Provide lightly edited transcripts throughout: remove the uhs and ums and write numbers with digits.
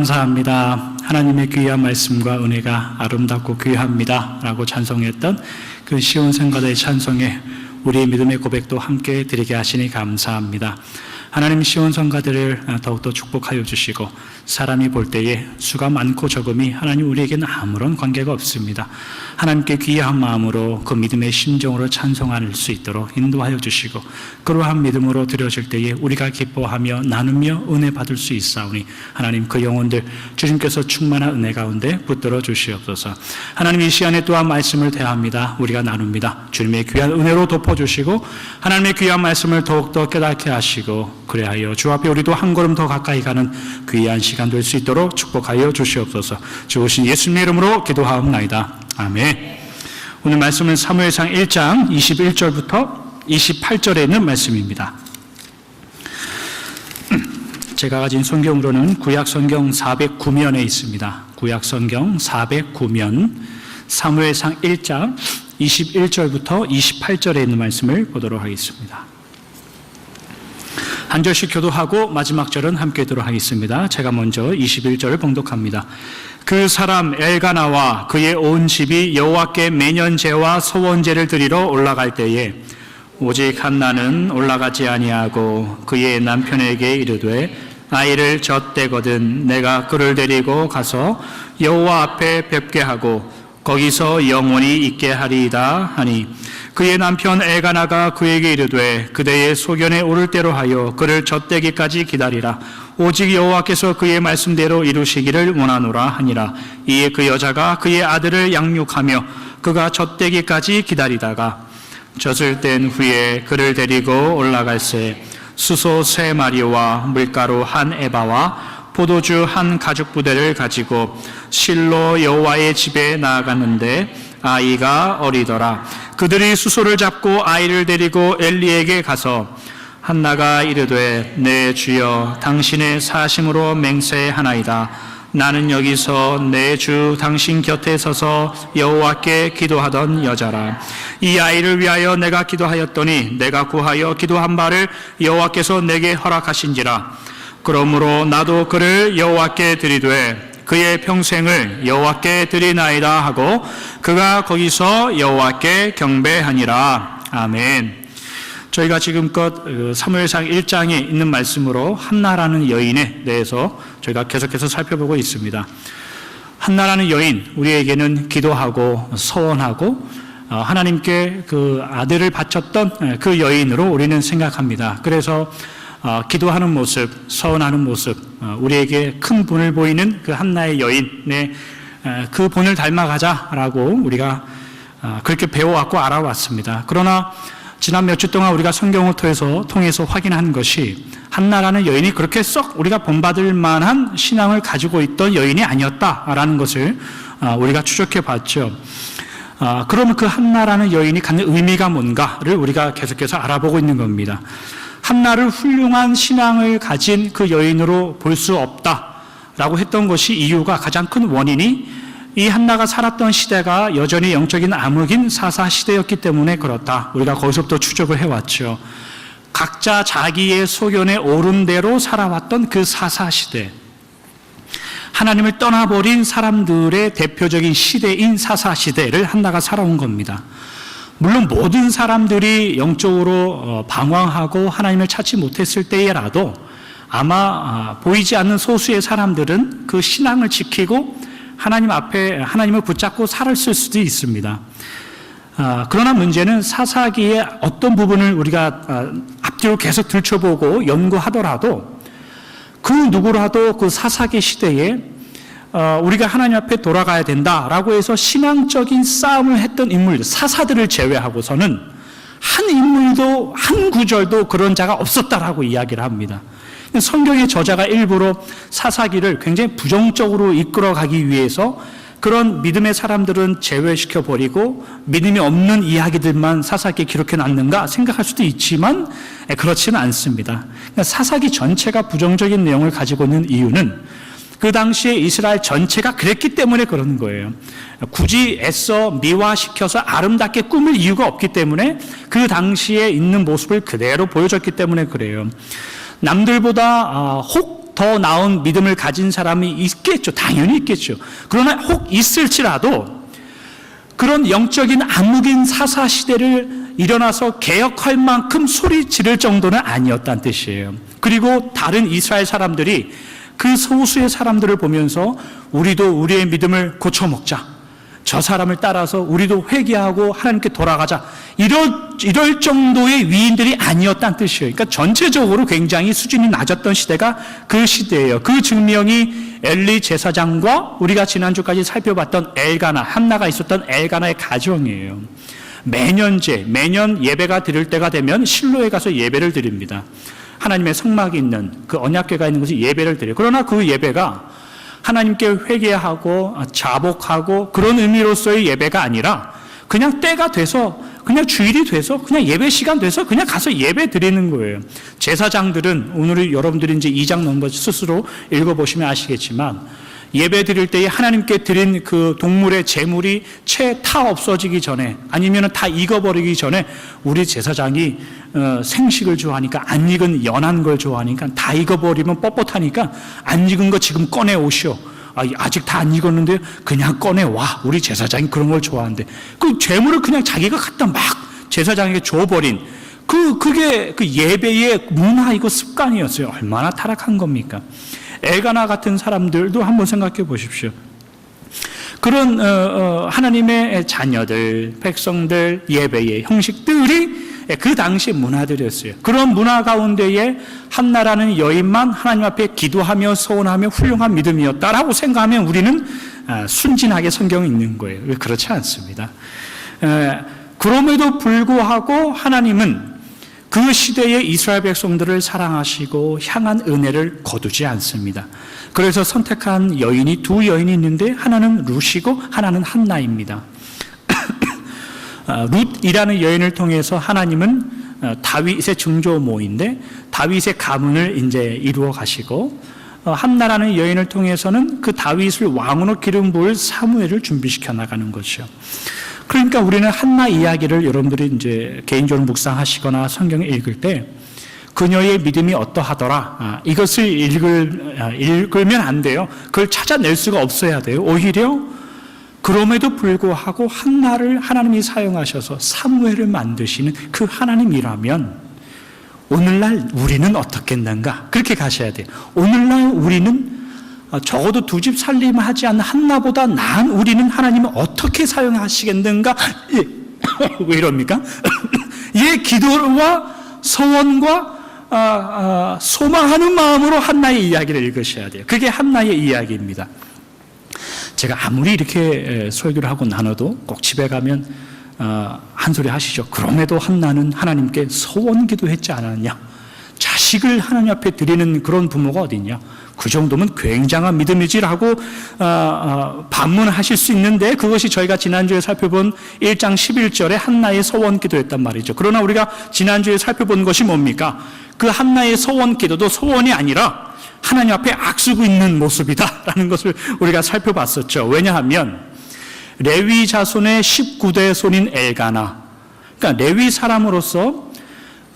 감사합니다. 하나님의 귀한 말씀과 은혜가 아름답고 귀합니다 라고 찬송했던 그 시온 성가대의 찬송에 우리의 믿음의 고백도 함께 드리게 하시니 감사합니다. 하나님 시온 성가들을 더욱더 축복하여 주시고 사람이 볼 때에 수가 많고 적음이 하나님 우리에게는 아무런 관계가 없습니다. 하나님께 귀한 마음으로 그 믿음의 심정으로 찬송할 수 있도록 인도하여 주시고 그러한 믿음으로 드려질 때에 우리가 기뻐하며 나누며 은혜 받을 수 있사오니 하나님 그 영혼들 주님께서 충만한 은혜 가운데 붙들어 주시옵소서. 하나님 이 시간에 또한 말씀을 대합니다. 우리가 나눕니다. 주님의 귀한 은혜로 덮어주시고 하나님의 귀한 말씀을 더욱더 깨닫게 하시고 그래하여 주 앞에 우리도 한 걸음 더 가까이 가는 귀한 시간 될 수 있도록 축복하여 주시옵소서. 주오신 예수님의 이름으로 기도하옵나이다. 아멘. 오늘 말씀은 사무엘상 1장 21절부터 28절에 있는 말씀입니다. 제가 가진 성경으로는 구약성경 409면에 있습니다. 구약성경 409면 사무엘상 1장 21절부터 28절에 있는 말씀을 보도록 하겠습니다. 한 절씩 교도하고 마지막 절은 함께 듣도록 하겠습니다. 제가 먼저 21절을 봉독합니다. 그 사람 엘가나와 그의 온 집이 여호와께 매년제와 소원제를 드리러 올라갈 때에 오직 한나는 올라가지 아니하고 그의 남편에게 이르되 아이를 젖대거든 내가 그를 데리고 가서 여호와 앞에 뵙게 하고 거기서 영원히 있게 하리이다 하니 그의 남편 엘가나가 그에게 이르되 그대의 소견에 오를 대로 하여 그를 젖대기까지 기다리라. 오직 여호와께서 그의 말씀대로 이루시기를 원하노라 하니라. 이에 그 여자가 그의 아들을 양육하며 그가 젖대기까지 기다리다가 젖을 뗀 후에 그를 데리고 올라갈새 수소 3마리와 물가루 1에바와 포도주 1가죽부대를 가지고 실로 여호와의 집에 나아갔는데 아이가 어리더라. 그들이 수소를 잡고 아이를 데리고 엘리에게 가서 한나가 이르되 내 주여 당신의 사심으로 맹세하나이다. 나는 여기서 내 주 당신 곁에 서서 여호와께 기도하던 여자라. 이 아이를 위하여 내가 기도하였더니 내가 구하여 기도한 바를 여호와께서 내게 허락하신지라. 그러므로 나도 그를 여호와께 드리되 그의 평생을 여호와께 드리나이다 하고 그가 거기서 여호와께 경배하니라. 아멘. 저희가 지금껏 사무엘상 1장에 있는 말씀으로 한나라는 여인에 대해서 저희가 계속해서 살펴보고 있습니다. 한나라는 여인, 우리에게는 기도하고 소원하고 하나님께 그 아들을 바쳤던 그 여인으로 우리는 생각합니다. 그래서 기도하는 모습, 서원하는 모습, 우리에게 큰 본을 보이는 그 한나의 여인의 그 본을 닮아가자라고 우리가 그렇게 배워왔고 알아왔습니다. 그러나 지난 몇 주 동안 우리가 성경을 통해서 확인한 것이 한나라는 여인이 그렇게 썩 우리가 본받을 만한 신앙을 가지고 있던 여인이 아니었다라는 것을 우리가 추적해 봤죠. 그러면 그 한나라는 여인이 갖는 의미가 뭔가를 우리가 계속해서 알아보고 있는 겁니다. 한나를 훌륭한 신앙을 가진 그 여인으로 볼 수 없다라고 했던 것이 이유가 가장 큰 원인이 이 한나가 살았던 시대가 여전히 영적인 암흑인 사사시대였기 때문에 그렇다. 우리가 거기서부터 추적을 해왔죠. 각자 자기의 소견에 오른 대로 살아왔던 그 사사시대, 하나님을 떠나버린 사람들의 대표적인 시대인 사사시대를 한나가 살아온 겁니다. 물론 모든 사람들이 영적으로 방황하고 하나님을 찾지 못했을 때라도 아마 보이지 않는 소수의 사람들은 그 신앙을 지키고 하나님 앞에 하나님을 붙잡고 살았을 수도 있습니다. 그러나 문제는 사사기의 어떤 부분을 우리가 앞뒤로 계속 들춰보고 연구하더라도 그 누구라도 그 사사기 시대에 우리가 하나님 앞에 돌아가야 된다라고 해서 신앙적인 싸움을 했던 인물들, 사사들을 제외하고서는 한 인물도 한 구절도 그런 자가 없었다라고 이야기를 합니다. 성경의 저자가 일부러 사사기를 굉장히 부정적으로 이끌어가기 위해서 그런 믿음의 사람들은 제외시켜버리고 믿음이 없는 이야기들만 사사기에 기록해놨는가 생각할 수도 있지만 그렇지는 않습니다. 사사기 전체가 부정적인 내용을 가지고 있는 이유는 그 당시에 이스라엘 전체가 그랬기 때문에 그러는 거예요. 굳이 애써 미화시켜서 아름답게 꾸밀 이유가 없기 때문에 그 당시에 있는 모습을 그대로 보여줬기 때문에 그래요. 남들보다 혹 더 나은 믿음을 가진 사람이 있겠죠. 당연히 있겠죠. 그러나 혹 있을지라도 그런 영적인 암흑인 사사 시대를 일어나서 개혁할 만큼 소리 지를 정도는 아니었다는 뜻이에요. 그리고 다른 이스라엘 사람들이 그 소수의 사람들을 보면서 우리도 우리의 믿음을 고쳐먹자, 저 사람을 따라서 우리도 회개하고 하나님께 돌아가자, 이럴 정도의 위인들이 아니었다는 뜻이에요. 그러니까 전체적으로 굉장히 수준이 낮았던 시대가 그 시대예요. 그 증명이 엘리 제사장과 우리가 지난주까지 살펴봤던 엘가나, 한나가 있었던 엘가나의 가정이에요. 매년 예배가 드릴 때가 되면 실로에 가서 예배를 드립니다. 하나님의 성막이 있는 그 언약궤가 있는 곳에 예배를 드려요. 그러나 그 예배가 하나님께 회개하고 자복하고 그런 의미로서의 예배가 아니라 그냥 때가 돼서, 그냥 주일이 돼서, 그냥 예배 시간 돼서 그냥 가서 예배 드리는 거예요. 제사장들은 오늘 여러분들이 이제 2장 넘버 스스로 읽어보시면 아시겠지만 예배 드릴 때에 하나님께 드린 그 동물의 제물이 채 타 없어지기 전에, 아니면 다 익어버리기 전에 우리 제사장이 생식을 좋아하니까, 안 익은 연한 걸 좋아하니까, 다 익어버리면 뻣뻣하니까 안 익은 거 지금 꺼내 오시오. 아직 다 안 익었는데 그냥 꺼내와. 우리 제사장이 그런 걸 좋아하는데, 그 제물을 그냥 자기가 갖다 막 제사장에게 줘버린 그게 그 예배의 문화이고 습관이었어요. 얼마나 타락한 겁니까? 엘가나 같은 사람들도 한번 생각해 보십시오. 그런 하나님의 자녀들, 백성들 예배의 형식들이 그 당시 문화들이었어요. 그런 문화 가운데에 한나라는 여인만 하나님 앞에 기도하며 소원하며 훌륭한 믿음이었다라고 생각하면 우리는 순진하게 성경을 읽는 거예요. 왜 그렇지 않습니다. 그럼에도 불구하고 하나님은 그 시대의 이스라엘 백성들을 사랑하시고 향한 은혜를 거두지 않습니다. 그래서 선택한 여인이 두 여인이 있는데 하나는 룻이고 하나는 한나입니다. 룻이라는 여인을 통해서 하나님은 다윗의 증조모인데 다윗의 가문을 이제 이루어 가시고, 한나라는 여인을 통해서는 그 다윗을 왕으로 기름 부을 사무엘을 준비시켜 나가는 거죠. 그러니까 우리는 한나 이야기를 여러분들이 이제 개인적으로 묵상하시거나 성경을 읽을 때 그녀의 믿음이 어떠하더라, 이것을 읽으면 안 돼요. 그걸 찾아낼 수가 없어야 돼요. 오히려 그럼에도 불구하고 한나를 하나님이 사용하셔서 사무엘을 만드시는 그 하나님이라면 오늘날 우리는 어떻겠는가, 그렇게 가셔야 돼요. 오늘날 우리는 적어도 두 집 살림하지 않는 한나보다 나은 우리는 하나님을 어떻게 사용하시겠는가? 왜 이럽니까? 이 기도와 소원과 소망하는 마음으로 한나의 이야기를 읽으셔야 돼요. 그게 한나의 이야기입니다. 제가 아무리 이렇게 설교를 하고 나눠도 꼭 집에 가면 한 소리 하시죠. 그럼에도 한나는 하나님께 소원 기도했지 않았냐? 자식을 하나님 앞에 드리는 그런 부모가 어디 있냐? 그 정도면 굉장한 믿음이지라고 반문하실 수 있는데, 그것이 저희가 지난주에 살펴본 1장 11절에 한나의 소원 기도였단 말이죠. 그러나 우리가 지난주에 살펴본 것이 뭡니까? 그 한나의 소원 기도도 소원이 아니라 하나님 앞에 악쓰고 있는 모습이다라는 것을 우리가 살펴봤었죠. 왜냐하면 레위 자손의 19대 손인 엘가나, 그러니까 레위 사람으로서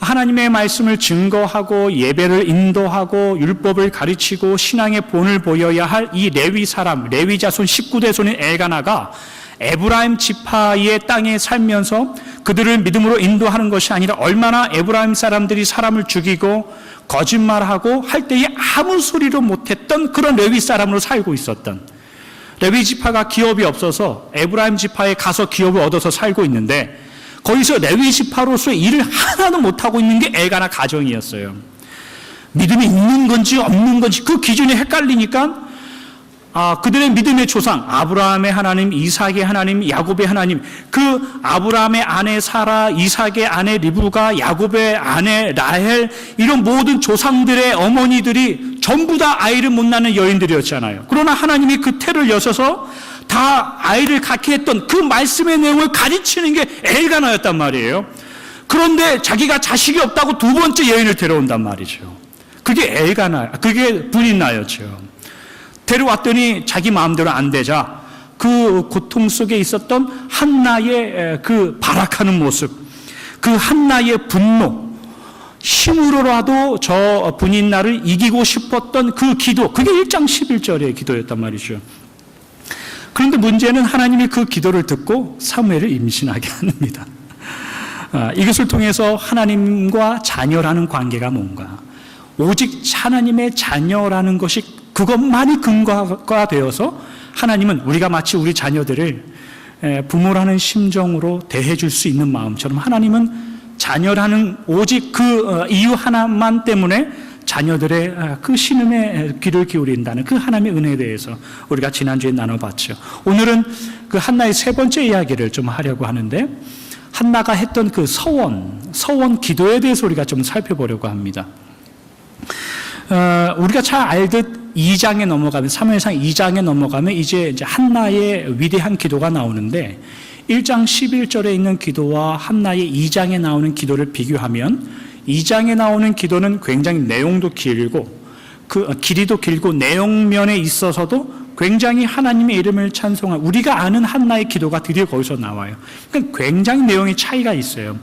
하나님의 말씀을 증거하고 예배를 인도하고 율법을 가르치고 신앙의 본을 보여야 할 이 레위 사람, 레위 자손 19대 손인 엘가나가 에브라임 지파의 땅에 살면서 그들을 믿음으로 인도하는 것이 아니라 얼마나 에브라임 사람들이 사람을 죽이고 거짓말하고 할 때에 아무 소리도 못했던 그런 레위 사람으로 살고 있었던, 레위 지파가 기업이 없어서 에브라임 지파에 가서 기업을 얻어서 살고 있는데 거기서 레위 지파로서 일을 하나도 못하고 있는 게 엘가나 가정이었어요. 믿음이 있는 건지 없는 건지 그 기준이 헷갈리니까 그들의 믿음의 조상 아브라함의 하나님, 이삭의 하나님, 야곱의 하나님, 그 아브라함의 아내 사라, 이삭의 아내 리브가, 야곱의 아내 라헬, 이런 모든 조상들의 어머니들이 전부 다 아이를 못 낳는 여인들이었잖아요. 그러나 하나님이 그 태를 여셔서 다 아이를 갖게 했던 그 말씀의 내용을 가르치는 게 엘가나였단 말이에요. 그런데 자기가 자식이 없다고 두 번째 여인을 데려온단 말이죠. 그게 엘가나, 그게 분인나였죠. 데려왔더니 자기 마음대로 안 되자 그 고통 속에 있었던 한나의 그 발악하는 모습, 그 한나의 분노, 힘으로라도 저 분인 나를 이기고 싶었던 그 기도, 그게 1장 11절의 기도였단 말이죠. 그런데 문제는 하나님이 그 기도를 듣고 사무엘을 임신하게 합니다. 이것을 통해서 하나님과 자녀라는 관계가 뭔가, 오직 하나님의 자녀라는 것이 그것만이 근거가 되어서 하나님은 우리가 마치 우리 자녀들을 부모라는 심정으로 대해줄 수 있는 마음처럼 하나님은 자녀라는 오직 그 이유 하나만 때문에 자녀들의 그 신음에 귀를 기울인다는 그 하나님의 은혜에 대해서 우리가 지난주에 나눠봤죠. 오늘은 그 한나의 세 번째 이야기를 좀 하려고 하는데, 한나가 했던 그 서원 기도에 대해서 우리가 좀 살펴보려고 합니다. 우리가 잘 알듯 2장에 넘어가면, 사무엘상 2장에 넘어가면 이제 한나의 위대한 기도가 나오는데, 1장 11절에 있는 기도와 한나의 2장에 나오는 기도를 비교하면 2장에 나오는 기도는 굉장히 내용도 길고 그 길이도 길고 내용면에 있어서도 굉장히 하나님의 이름을 찬송한, 우리가 아는 한나의 기도가 드디어 거기서 나와요. 그러니까 굉장히 내용의 차이가 있어요.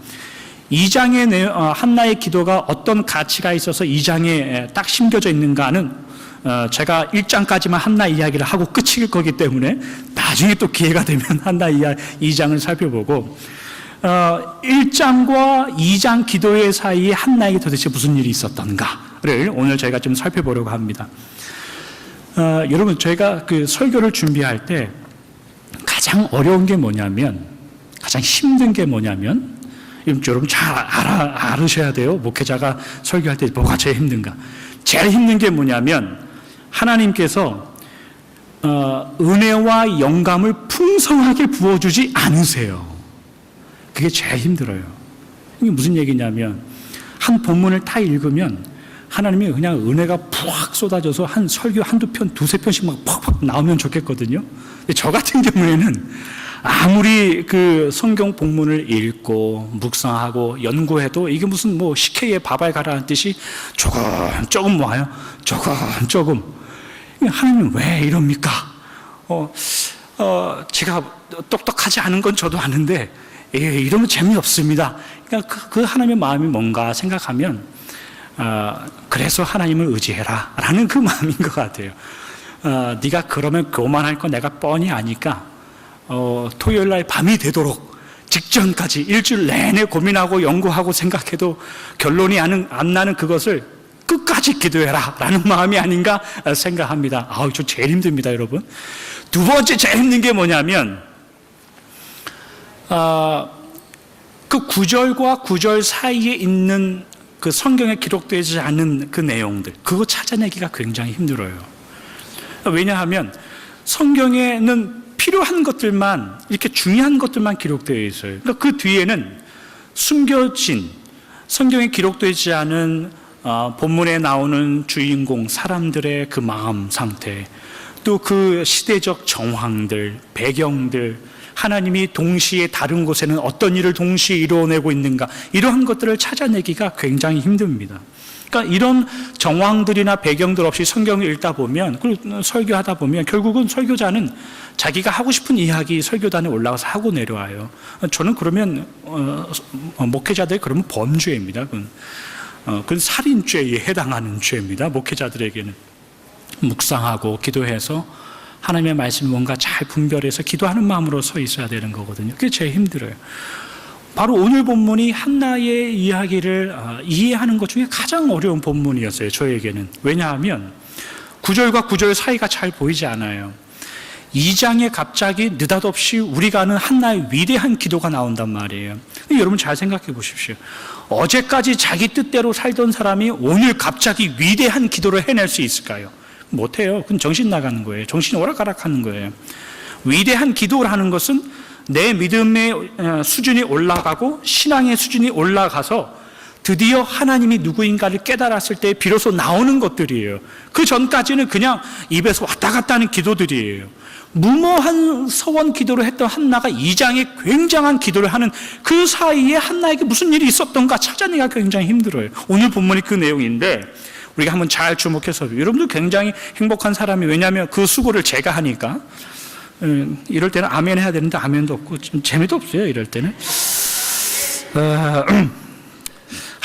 2장의 한나의 기도가 어떤 가치가 있어서 2장에 딱 심겨져 있는가는 제가 1장까지만 한나 이야기를 하고 끝일 거기 때문에 나중에 또 기회가 되면 한나 2장을 살펴보고, 1장과 2장 기도의 사이에 한나에게 도대체 무슨 일이 있었던가를 오늘 저희가 좀 살펴보려고 합니다. 여러분, 저희가 그 설교를 준비할 때 가장 어려운 게 뭐냐면, 가장 힘든 게 뭐냐면, 여러분 잘 알으셔야 돼요. 목회자가 설교할 때 뭐가 제일 힘든가. 제일 힘든 게 뭐냐면, 하나님께서 은혜와 영감을 풍성하게 부어주지 않으세요. 그게 제일 힘들어요. 이게 무슨 얘기냐면, 한 본문을 다 읽으면 하나님이 그냥 은혜가 푹 쏟아져서 한 설교 한두 편, 두세 편씩 막 팍팍 나오면 좋겠거든요. 근데 저 같은 경우에는 아무리 그 성경 본문을 읽고 묵상하고 연구해도 이게 무슨 뭐 식혜에 밥알 가라는 뜻이 조금 와요. 조금. 하나님 왜 이럽니까? 제가 똑똑하지 않은 건 저도 아는데 이러면 재미없습니다. 그러니까 그 하나님의 마음이 뭔가 생각하면 그래서 하나님을 의지해라 라는 그 마음인 것 같아요. 네가 그러면 교만할 거 내가 뻔히 아니까 토요일 날 밤이 되도록 직전까지 일주일 내내 고민하고 연구하고 생각해도 결론이 안 나는 그것을 끝까지 기도해라 라는 마음이 아닌가 생각합니다. 저 제일 힘듭니다, 여러분. 두 번째 제일 힘든 게 뭐냐면, 그 구절과 구절 사이에 있는 그 성경에 기록되지 않은 그 내용들, 그거 찾아내기가 굉장히 힘들어요. 왜냐하면 성경에는 필요한 것들만, 이렇게 중요한 것들만 기록되어 있어요. 그러니까 그 뒤에는 숨겨진, 성경에 기록되지 않은 본문에 나오는 주인공 사람들의 그 마음 상태, 또 그 시대적 정황들, 배경들, 하나님이 동시에 다른 곳에는 어떤 일을 동시에 이루어내고 있는가, 이러한 것들을 찾아내기가 굉장히 힘듭니다. 그러니까 이런 정황들이나 배경들 없이 성경을 읽다 보면, 그리고 설교하다 보면 결국은 설교자는 자기가 하고 싶은 이야기 설교단에 올라가서 하고 내려와요. 저는 그러면 목회자들 그러면 범죄입니다. 그건 살인죄에 해당하는 죄입니다. 목회자들에게는 묵상하고 기도해서 하나님의 말씀을 뭔가 잘 분별해서 기도하는 마음으로 서 있어야 되는 거거든요. 그게 제일 힘들어요. 바로 오늘 본문이 한나의 이야기를 이해하는 것 중에 가장 어려운 본문이었어요, 저에게는. 왜냐하면 9절과 9절 사이가 잘 보이지 않아요. 2장에 갑자기 느닷없이 우리가 아는 한나의 위대한 기도가 나온단 말이에요. 여러분 잘 생각해 보십시오. 어제까지 자기 뜻대로 살던 사람이 오늘 갑자기 위대한 기도를 해낼 수 있을까요? 못해요. 그건 정신 나가는 거예요. 정신이 오락가락하는 거예요. 위대한 기도라는 것은 내 믿음의 수준이 올라가고 신앙의 수준이 올라가서 드디어 하나님이 누구인가를 깨달았을 때 비로소 나오는 것들이에요. 그 전까지는 그냥 입에서 왔다 갔다 하는 기도들이에요. 무모한 서원 기도를 했던 한나가 2장에 굉장한 기도를 하는 그 사이에 한나에게 무슨 일이 있었던가 찾아내기가 굉장히 힘들어요. 오늘 본문이 그 내용인데 우리가 한번 잘 주목해서, 여러분들 굉장히 행복한 사람이, 왜냐하면 그 수고를 제가 하니까. 이럴 때는 아멘 해야 되는데 아멘도 없고 좀 재미도 없어요, 이럴 때는.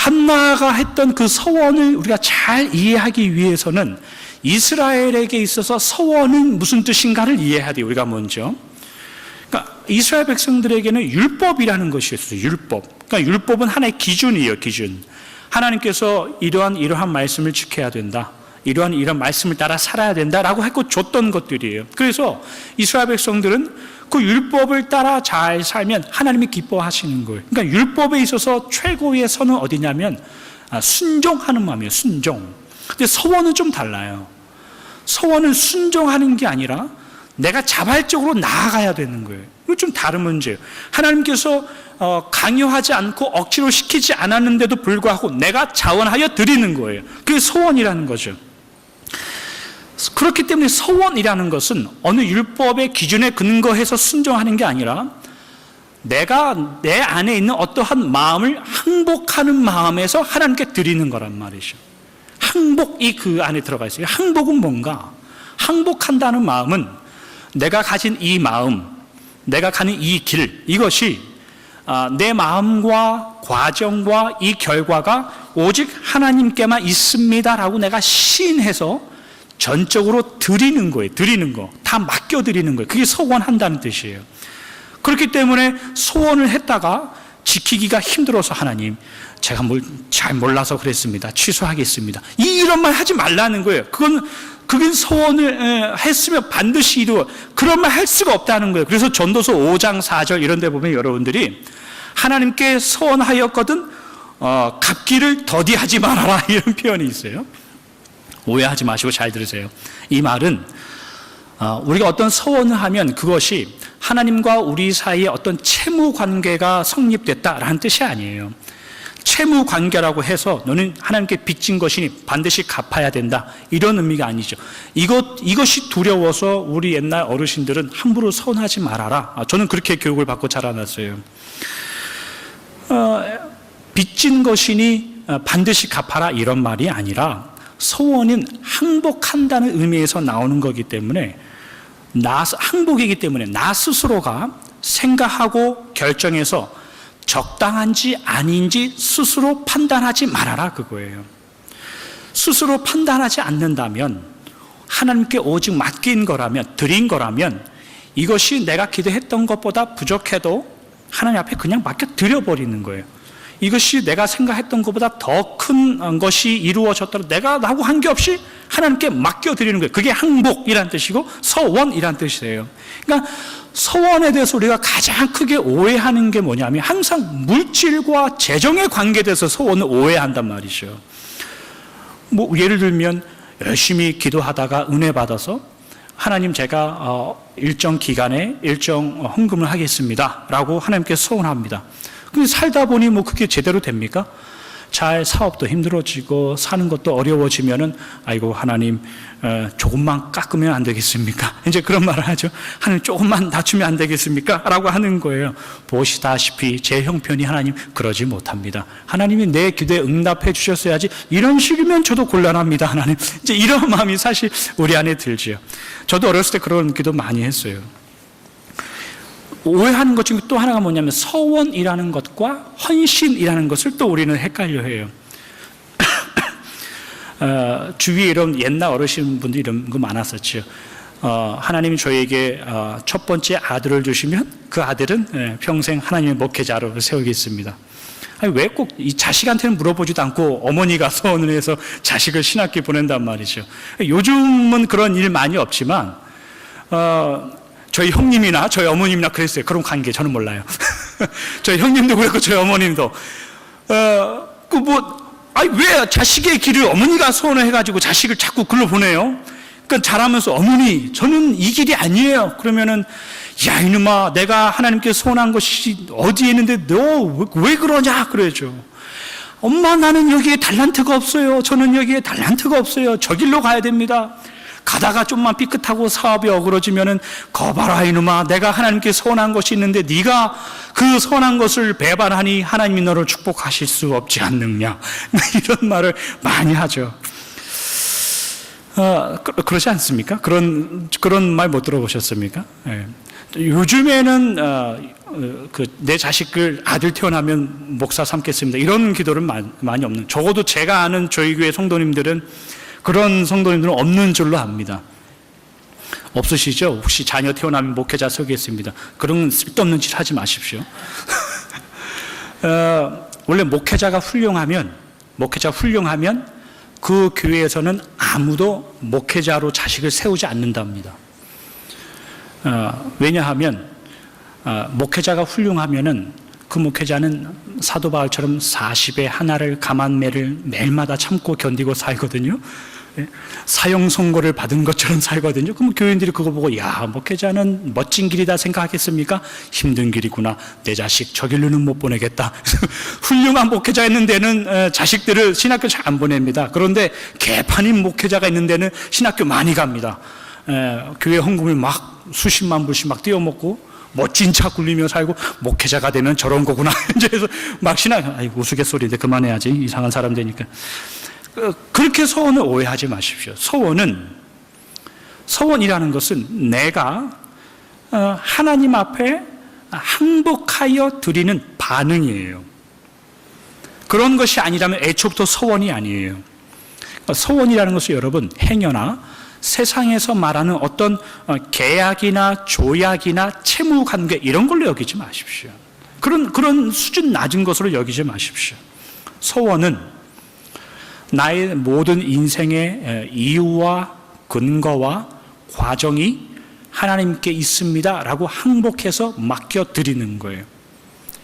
한나가 했던 그 서원을 우리가 잘 이해하기 위해서는 이스라엘에게 있어서 서원은 무슨 뜻인가를 이해해야 돼요. 우리가 먼저. 그러니까 이스라엘 백성들에게는 율법이라는 것이 있어요. 율법. 그러니까 율법은 하나의 기준이에요. 기준. 하나님께서 이러한 말씀을 지켜야 된다. 이런 말씀을 따라 살아야 된다라고 했고 줬던 것들이에요. 그래서 이스라엘 백성들은 그 율법을 따라 잘 살면 하나님이 기뻐하시는 거예요. 그러니까 율법에 있어서 최고의 선은 어디냐면 순종하는 마음이에요. 순종. 근데 서원은 좀 달라요. 서원은 순종하는 게 아니라 내가 자발적으로 나아가야 되는 거예요. 이거 좀 다른 문제예요. 하나님께서 강요하지 않고 억지로 시키지 않았는데도 불구하고 내가 자원하여 드리는 거예요. 그게 서원이라는 거죠. 그렇기 때문에 서원이라는 것은 어느 율법의 기준에 근거해서 순종하는 게 아니라 내가 내 안에 있는 어떠한 마음을 항복하는 마음에서 하나님께 드리는 거란 말이죠. 항복이 그 안에 들어가 있어요. 항복은 뭔가? 항복한다는 마음은 내가 가진 이 마음, 내가 가는 이 길, 이것이 내 마음과 과정과 이 결과가 오직 하나님께만 있습니다라고 내가 시인해서 전적으로 드리는 거예요. 드리는 거. 다 맡겨드리는 거예요. 그게 서원한다는 뜻이에요. 그렇기 때문에 소원을 했다가 지키기가 힘들어서 하나님, 제가 잘 몰라서 그랬습니다. 취소하겠습니다. 이런 말 하지 말라는 거예요. 그건 소원을 했으면 반드시 이루어. 그런 말 할 수가 없다는 거예요. 그래서 전도서 5장 4절 이런 데 보면 여러분들이 하나님께 소원하였거든 갚기를 더디하지 말아라 이런 표현이 있어요. 오해하지 마시고 잘 들으세요. 이 말은 우리가 어떤 소원을 하면 그것이 하나님과 우리 사이에 어떤 채무 관계가 성립됐다라는 뜻이 아니에요. 채무 관계라고 해서 너는 하나님께 빚진 것이니 반드시 갚아야 된다 이런 의미가 아니죠. 이것이 두려워서 우리 옛날 어르신들은 함부로 서운하지 말아라. 저는 그렇게 교육을 받고 자라났어요. 빚진 것이니 반드시 갚아라 이런 말이 아니라 소원은 항복한다는 의미에서 나오는 거기 때문에 항복이기 때문에 나 스스로가 생각하고 결정해서 적당한지 아닌지 스스로 판단하지 말아라 그거예요. 스스로 판단하지 않는다면 하나님께 오직 맡긴 거라면 드린 거라면 이것이 내가 기도했던 것보다 부족해도 하나님 앞에 그냥 맡겨 드려버리는 거예요. 이것이 내가 생각했던 것보다 더 큰 것이 이루어졌더라도 내가 하고 한 게 없이 하나님께 맡겨드리는 거예요. 그게 항복이란 뜻이고 서원이란 뜻이에요. 그러니까 서원에 대해서 우리가 가장 크게 오해하는 게 뭐냐면 항상 물질과 재정에 관계돼서 서원을 오해한단 말이죠. 예를 들면 열심히 기도하다가 은혜 받아서 하나님 제가 일정 기간에 일정 헌금을 하겠습니다 라고 하나님께 서원합니다. 근데 살다 보니 그게 제대로 됩니까? 잘 사업도 힘들어지고 사는 것도 어려워지면은 아이고 하나님 조금만 깎으면 안 되겠습니까? 이제 그런 말을 하죠. 하나님 조금만 낮추면 안 되겠습니까? 라고 하는 거예요. 보시다시피 제 형편이 하나님 그러지 못합니다. 하나님이 내 기도에 응답해 주셨어야지 이런 식이면 저도 곤란합니다. 하나님 이제 이런 마음이 사실 우리 안에 들지요. 저도 어렸을 때 그런 기도 많이 했어요. 오해하는 것 중에 또 하나가 뭐냐면 서원이라는 것과 헌신이라는 것을 또 우리는 헷갈려 해요. 주위에 이런 옛날 어르신분들이 이런 거 많았었죠. 하나님이 저에게 첫 번째 아들을 주시면 그 아들은 평생 하나님의 목회자로 세우겠습니다. 아니, 왜 꼭 이 자식한테는 물어보지도 않고 어머니가 서원을 해서 자식을 신학교에 보낸단 말이죠. 요즘은 그런 일 많이 없지만 저희 형님이나 저희 어머님이나 그랬어요. 그런 관계 저는 몰라요. 저희 형님도 그랬고 저희 어머님도 왜 자식의 길을 어머니가 소원을 해가지고 자식을 자꾸 글로 보내요? 그러니까 자라면서 어머니 저는 이 길이 아니에요. 그러면은 야 이놈아 내가 하나님께 소원한 것이 어디에 있는데 너 왜 그러냐 그러죠. 엄마 나는 여기에 달란트가 없어요. 저는 여기에 달란트가 없어요. 저 길로 가야 됩니다. 가다가 좀만 삐끗하고 사업이 어그러지면은 거봐라 이놈아 내가 하나님께 소원한 것이 있는데 네가 그 소원한 것을 배반하니 하나님이 너를 축복하실 수 없지 않느냐 이런 말을 많이 하죠. 그러지 않습니까? 그런 말 못 들어보셨습니까? 네. 요즘에는 내 자식을 아들 태어나면 목사 삼겠습니다, 이런 기도는 많이 없는, 적어도 제가 아는 저희 교회 성도님들은, 그런 성도님들은 없는 줄로 압니다. 없으시죠? 혹시 자녀 태어나면 목회자 서겠습니다. 그런 쓸데없는 짓 하지 마십시오. 원래 목회자가 훌륭하면 그 교회에서는 아무도 목회자로 자식을 세우지 않는답니다. 왜냐하면 목회자가 훌륭하면은 그 목회자는 사도 바울처럼 40에 하나를 감한매를 매일마다 참고 견디고 살거든요. 사형 선고를 받은 것처럼 살거든요. 그럼 교인들이 그거 보고, 야, 목회자는 멋진 길이다 생각하겠습니까? 힘든 길이구나. 내 자식 저 길로는 못 보내겠다. 훌륭한 목회자 있는 데는 자식들을 신학교 잘 안 보냅니다. 그런데 개판인 목회자가 있는 데는 신학교 많이 갑니다. 교회 헌금을 막 수십만 불씩 막 띄워먹고 멋진 차 굴리며 살고, 목회자가 되면 저런 거구나. 이제 막 우스갯소리인데 그만해야지. 이상한 사람 되니까. 그렇게 서원을 오해하지 마십시오. 서원이라는 것은 내가 하나님 앞에 항복하여 드리는 반응이에요. 그런 것이 아니라면 애초부터 서원이 아니에요. 서원이라는 것은 여러분, 행여나 세상에서 말하는 어떤 계약이나 조약이나 채무관계 이런 걸로 여기지 마십시오. 그런 수준 낮은 것으로 여기지 마십시오. 서원은 나의 모든 인생의 이유와 근거와 과정이 하나님께 있습니다 라고 항복해서 맡겨드리는 거예요.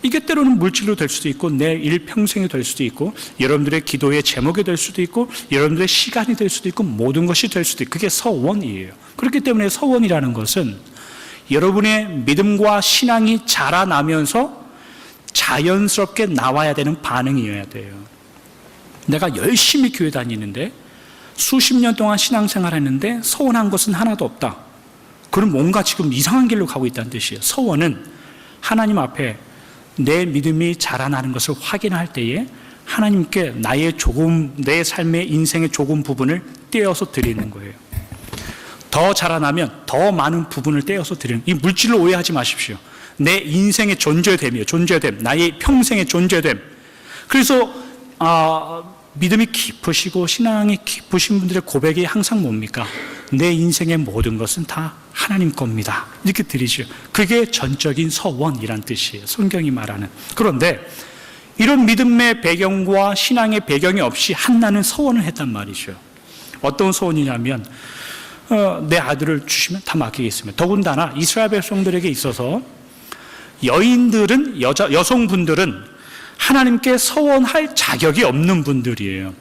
이게 때로는 물질로 될 수도 있고, 내 일평생이 될 수도 있고, 여러분들의 기도의 제목이 될 수도 있고, 여러분들의 시간이 될 수도 있고, 모든 것이 될 수도 있고, 그게 서원이에요. 그렇기 때문에 서원이라는 것은 여러분의 믿음과 신앙이 자라나면서 자연스럽게 나와야 되는 반응이어야 돼요. 내가 열심히 교회 다니는데 수십 년 동안 신앙생활 했는데 서원한 것은 하나도 없다. 그럼 뭔가 지금 이상한 길로 가고 있다는 뜻이에요. 서원은 하나님 앞에 내 믿음이 자라나는 것을 확인할 때에 하나님께 내 삶의 인생의 조금 부분을 떼어서 드리는 거예요. 더 자라나면 더 많은 부분을 떼어서 드리는, 이 물질로 오해하지 마십시오. 내 인생의 존재됨이에요. 존재됨, 나의 평생의 존재됨. 그래서 믿음이 깊으시고 신앙이 깊으신 분들의 고백이 항상 뭡니까? 내 인생의 모든 것은 다 하나님 겁니다, 이렇게 드리죠. 그게 전적인 서원이란 뜻이에요, 성경이 말하는. 그런데 이런 믿음의 배경과 신앙의 배경이 없이 한나는 서원을 했단 말이죠. 어떤 서원이냐면 내 아들을 주시면 다 맡기겠습니다. 더군다나 이스라엘 백성들에게 있어서 여성분들은 하나님께 서원할 자격이 없는 분들이에요.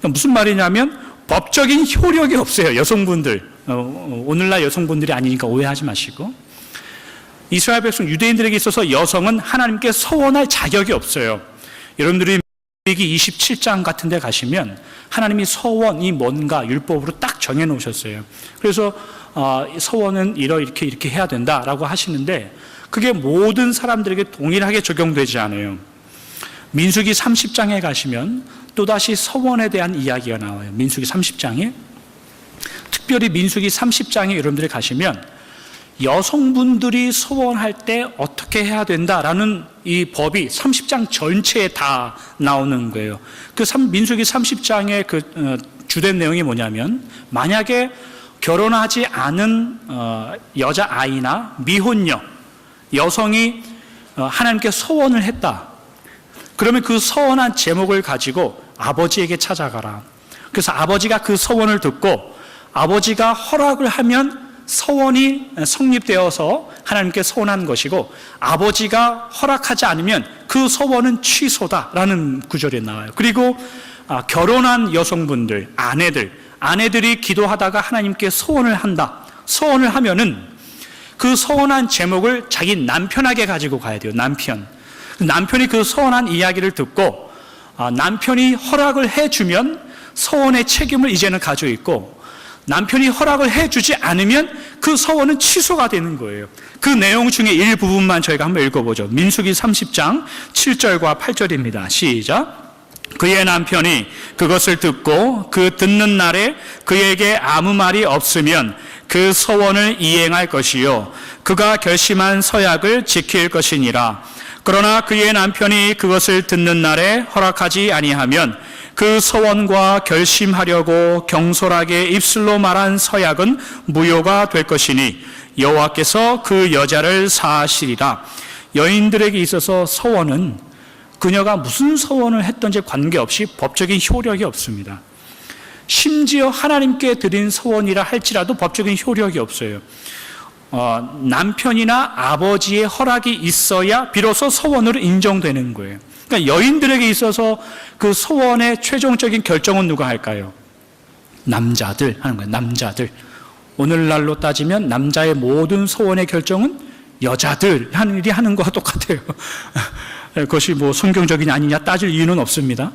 무슨 말이냐면 법적인 효력이 없어요. 여성분들, 오늘날 여성분들이 아니니까 오해하지 마시고, 이스라엘 백성 유대인들에게 있어서 여성은 하나님께 서원할 자격이 없어요. 여러분들이 레위기 27장 같은 데 가시면 하나님이 서원이 뭔가 율법으로 딱 정해 놓으셨어요. 그래서 서원은 이렇게 해야 된다라고 하시는데, 그게 모든 사람들에게 동일하게 적용되지 않아요. 민수기 30장에 가시면 또다시 서원에 대한 이야기가 나와요. 민수기 30장에, 특별히 민수기 30장에 여러분들이 가시면 여성분들이 서원할 때 어떻게 해야 된다라는 이 법이 30장 전체에 다 나오는 거예요. 민수기 30장의 주된 내용이 뭐냐면, 만약에 결혼하지 않은 여자아이나 미혼녀, 여성이 하나님께 서원을 했다. 그러면 그 서원한 제목을 가지고 아버지에게 찾아가라. 그래서 아버지가 그 서원을 듣고 아버지가 허락을 하면 서원이 성립되어서 하나님께 서원한 것이고, 아버지가 허락하지 않으면 그 서원은 취소다라는 구절이 나와요. 그리고 결혼한 여성분들, 아내들이 기도하다가 하나님께 서원을 한다. 서원을 하면은 그 서원한 제목을 자기 남편에게 가지고 가야 돼요. 남편이 그 서원한 이야기를 듣고 남편이 허락을 해주면 서원의 책임을 이제는 가지고 있고, 남편이 허락을 해주지 않으면 그 서원은 취소가 되는 거예요. 그 내용 중에 일부분만 저희가 한번 읽어보죠. 민수기 30장 7절과 8절입니다. 시작. 그의 남편이 그것을 듣고 그 듣는 날에 그에게 아무 말이 없으면 그 서원을 이행할 것이요 그가 결심한 서약을 지킬 것이니라. 그러나 그의 남편이 그것을 듣는 날에 허락하지 아니하면 그 서원과 결심하려고 경솔하게 입술로 말한 서약은 무효가 될 것이니 여호와께서 그 여자를 사하시리라. 여인들에게 있어서 서원은 그녀가 무슨 서원을 했던지 관계없이 법적인 효력이 없습니다. 심지어 하나님께 드린 서원이라 할지라도 법적인 효력이 없어요. 남편이나 아버지의 허락이 있어야 비로소 서원으로 인정되는 거예요. 그러니까 여인들에게 있어서 그 서원의 최종적인 결정은 누가 할까요? 남자들 하는 거예요. 남자들. 오늘날로 따지면 남자의 모든 서원의 결정은 여자들이 하는 거와 똑같아요. 그것이 뭐 성경적이냐 아니냐 따질 이유는 없습니다.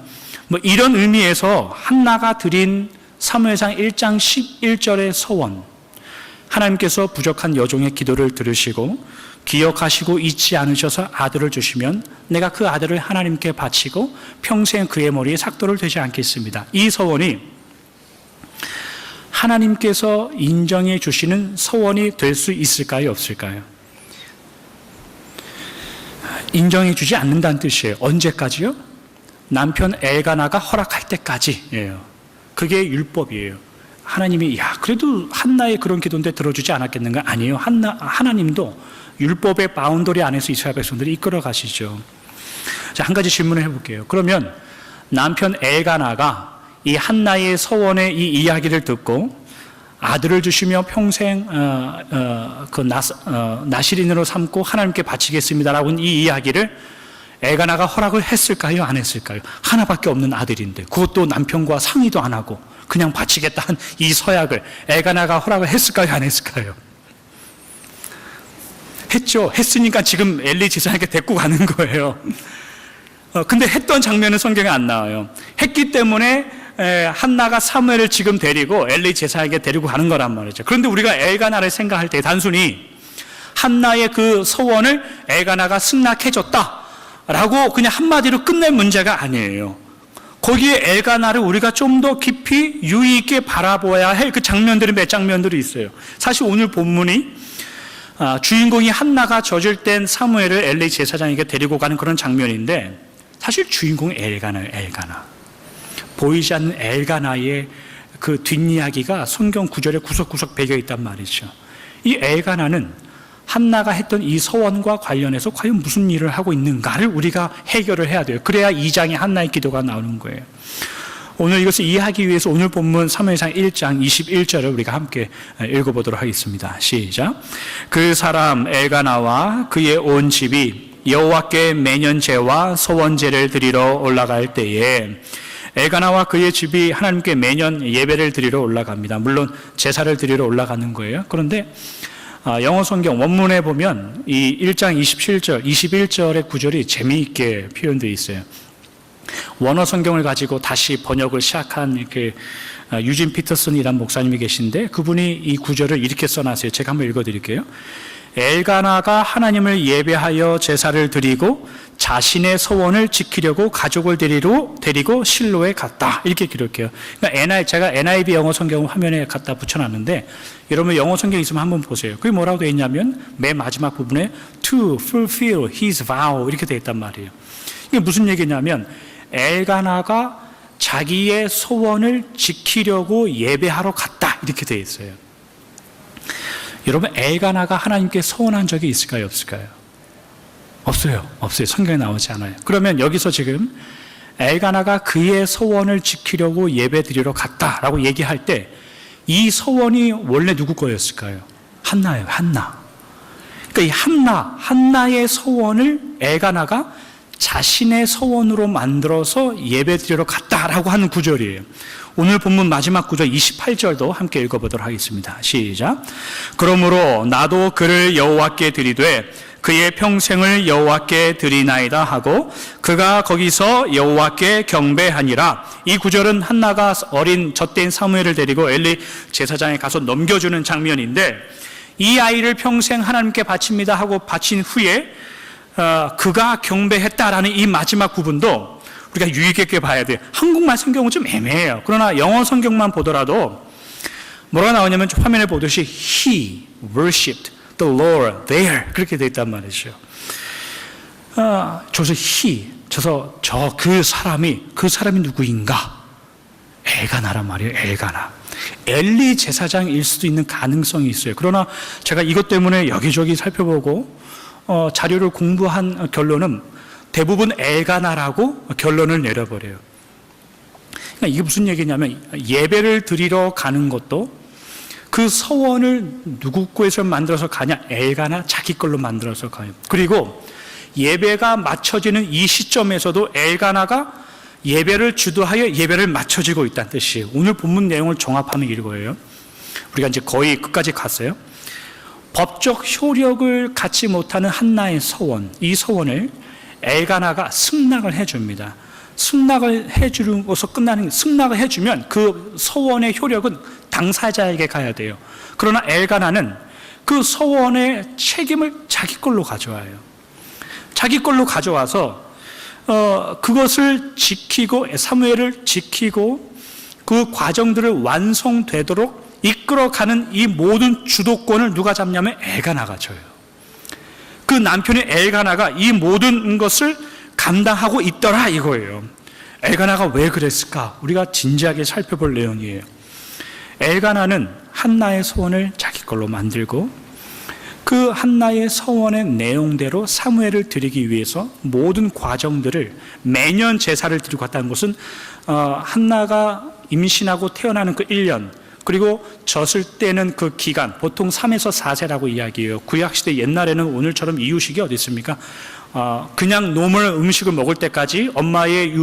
뭐 이런 의미에서 한나가 드린 사무엘상 1장 11절의 서원, 하나님께서 부족한 여종의 기도를 들으시고 기억하시고 잊지 않으셔서 아들을 주시면 내가 그 아들을 하나님께 바치고 평생 그의 머리에 삭도를 되지 않겠습니다. 이 서원이 하나님께서 인정해 주시는 서원이 될 수 있을까요? 없을까요? 인정해 주지 않는다는 뜻이에요. 언제까지요? 남편 엘가나가 허락할 때까지예요. 그게 율법이에요. 하나님이 그래도 한나의 그런 기도인데 들어주지 않았겠는가? 아니에요. 하나님도 율법의 바운더리 안에서 이스라엘 백성들이 이끌어 가시죠. 자, 한 가지 질문을 해볼게요. 그러면 남편 엘가나가 이 한나의 서원의 이 이야기를 듣고 아들을 주시며 평생 나실인으로 삼고 하나님께 바치겠습니다라고 이 이야기를 엘가나가 허락을 했을까요? 안 했을까요? 하나밖에 없는 아들인데 그것도 남편과 상의도 안 하고 그냥 바치겠다는 이 서약을 엘가나가 허락을 했을까요? 안 했을까요? 했죠. 했으니까 지금 엘리 제사장에게 데리고 가는 거예요. 근데 했던 장면은 성경에 안 나와요. 했기 때문에 한나가 사무엘을 지금 데리고 엘리 제사장에게 데리고 가는 거란 말이죠. 그런데 우리가 엘가나를 생각할 때 단순히 한나의 그 서원을 엘가나가 승낙해줬다라고 그냥 한마디로 끝낼 문제가 아니에요. 거기에 엘가나를 우리가 좀 더 깊이 유의 있게 바라보아야 할 그 장면들이 몇 장면들이 있어요. 사실 오늘 본문이 주인공이 한나가 젖을 땐 사무엘을 엘리 제사장에게 데리고 가는 그런 장면인데 사실 주인공은 엘가나예요. 엘가나. 보이지 않는 엘가나의 그 뒷이야기가 성경 구절에 구석구석 배겨 있단 말이죠. 이 엘가나는 한나가 했던 이 서원과 관련해서 과연 무슨 일을 하고 있는가를 우리가 해결을 해야 돼요. 그래야 2장에 한나의 기도가 나오는 거예요. 오늘 이것을 이해하기 위해서 오늘 본문 사무엘상 1장 21절을 우리가 함께 읽어보도록 하겠습니다. 시작. 그 사람 엘가나와 그의 온 집이 여호와께 매년 제와 소원제를 드리러 올라갈 때에 엘가나와 그의 집이 하나님께 매년 예배를 드리러 올라갑니다. 물론 제사를 드리러 올라가는 거예요. 그런데 영어 성경 원문에 보면 이 1장 27절, 21절의 구절이 재미있게 표현되어 있어요. 원어 성경을 가지고 다시 번역을 시작한 유진 피터슨이라는 목사님이 계신데 그분이 이 구절을 이렇게 써놨어요. 제가 한번 읽어드릴게요. 엘가나가 하나님을 예배하여 제사를 드리고 자신의 소원을 지키려고 가족을 데리고 실로에 갔다. 이렇게 기록해요. 그러니까 제가 NIV 영어 성경 화면에 갖다 붙여놨는데 여러분 영어 성경 있으면 한번 보세요. 그게 뭐라고 되어 있냐면 맨 마지막 부분에 to fulfill his vow 이렇게 되어 있단 말이에요. 이게 무슨 얘기냐면 엘가나가 자기의 소원을 지키려고 예배하러 갔다. 이렇게 되어 있어요. 여러분 엘가나가 하나님께 소원한 적이 있을까요? 없을까요? 없어요. 성경에 나오지 않아요. 그러면 여기서 지금 엘가나가 그의 소원을 지키려고 예배 드리러 갔다라고 얘기할 때 이 소원이 원래 누구 거였을까요? 한나예요. 한나. 그러니까 이 한나의 소원을 엘가나가 자신의 소원으로 만들어서 예배 드리러 갔다라고 하는 구절이에요. 오늘 본문 마지막 구절 28절도 함께 읽어보도록 하겠습니다. 시작. 그러므로 나도 그를 여호와께 드리되 그의 평생을 여호와께 드리나이다 하고 그가 거기서 여호와께 경배하니라. 이 구절은 한나가 어린 젖된 사무엘을 데리고 엘리 제사장에 가서 넘겨주는 장면인데 이 아이를 평생 하나님께 바칩니다 하고 바친 후에 그가 경배했다라는 이 마지막 부분도 우리가 유의 깊게 봐야 돼요. 한국말 성경은 좀 애매해요. 그러나 영어 성경만 보더라도 뭐가 나오냐면 화면에 보듯이 He worshipped the Lord there 그렇게 되어 있단 말이죠. 저서 He, 그 사람이 누구인가? 엘가나란 말이에요. 엘가나. 엘리 제사장일 수도 있는 가능성이 있어요. 그러나 제가 이것 때문에 여기저기 살펴보고 자료를 공부한 결론은 대부분 엘가나라고 결론을 내려버려요. 그러니까 이게 무슨 얘기냐면 예배를 드리러 가는 것도 그 서원을 누구 거에서 만들어서 가냐? 엘가나 자기 걸로 만들어서 가요. 그리고 예배가 맞춰지는 이 시점에서도 엘가나가 예배를 주도하여 예배를 맞춰지고 있다는 뜻이에요. 오늘 본문 내용을 종합하면 이거예요. 우리가 이제 거의 끝까지 갔어요. 법적 효력을 갖지 못하는 한나의 서원, 이 서원을 엘가나가 승낙을 해줍니다. 승낙을 해주고서 승낙을 해주면 그 서원의 효력은 당사자에게 가야 돼요. 그러나 엘가나는 그 서원의 책임을 자기 걸로 가져와요. 자기 걸로 가져와서 그것을 지키고 사무엘을 지키고 그 과정들을 완성되도록 이끌어가는 이 모든 주도권을 누가 잡냐면 엘가나가 져요. 그 남편의 엘가나가 이 모든 것을 감당하고 있더라 이거예요. 엘가나가 왜 그랬을까? 우리가 진지하게 살펴볼 내용이에요. 엘가나는 한나의 소원을 자기 걸로 만들고 그 한나의 서원의 내용대로 사무엘을 드리기 위해서 모든 과정들을 매년 제사를 드리고 갔다는 것은 한나가 임신하고 태어나는 그 1년 그리고 젖을 떼는 그 기간 보통 3에서 4세라고 이야기해요. 구약시대 옛날에는 오늘처럼 이유식이 어디 있습니까? 그냥 노멀 음식을 먹을 때까지 엄마의